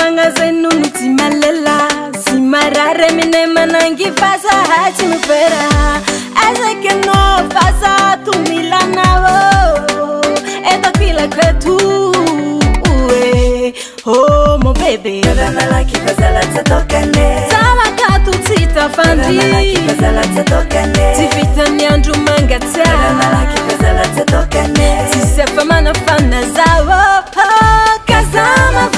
Mangaze nunu timalela Simarare mine manangi fasa hachi mupera Eze que no fasa tu milanavo Eto kila kwetu Oh mon bébé Kadana laki fazala tsetokane Sama katu tita fandi Kadana laki fazala tsetokane Tifita nyandu mangatsa Kadana laki fazala tsetokane Tisefa manafana zawo Kazama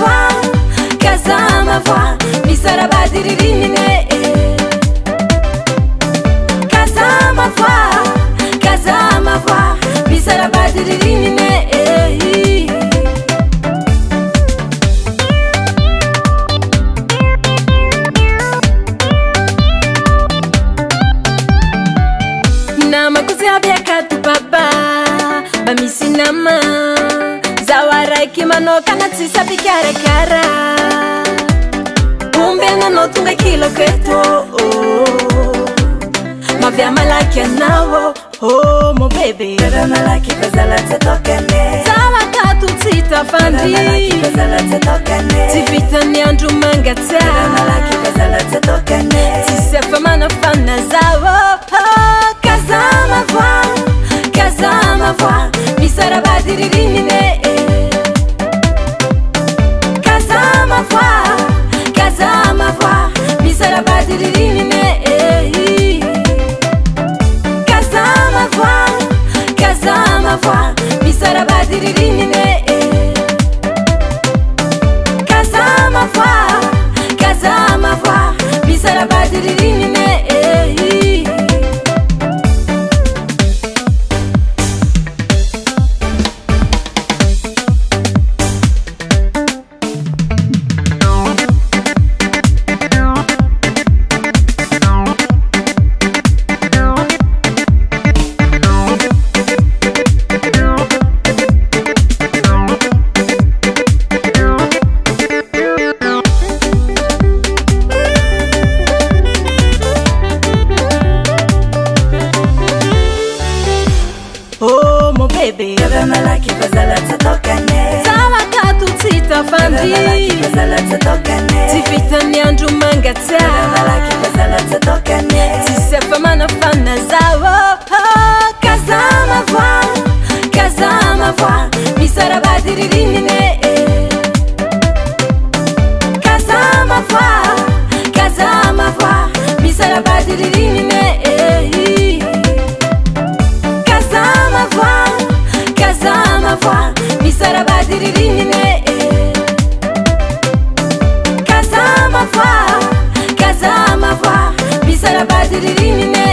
voix Misara badiririne Kazama voix Misara badiririne Nama kuziabia katu baba Bamisi nama Zawara ikimano kana tisa bikare kara Umbena no tunga kilo keto Mavya malaki anawo Oh mon bébé Kadana laki fazala tsetokane Zawa katu tita fandi Kadana laki fazala tsetokane Tifita nyandu mangatsa Kadana laki fazala tsetokane Tisefa manafana zawo Kazama voix Misara badiririne Kazama voix Misara badiririne Kazama voix Misara badiririne Kazama voix Misara badiririne Oh mon bébé Kadana laki fazala tsetokane Zawa katu tita fandi Kadana laki fazala tsetokane Tifita nyandu mangatsa Kadana laki fazala tsetokane Tisefa manafana zawo Kazama voix Misara badiririne Kazama voix Misara badiririne Kazama voix Misara badiririne Kazama voix Misara badiririne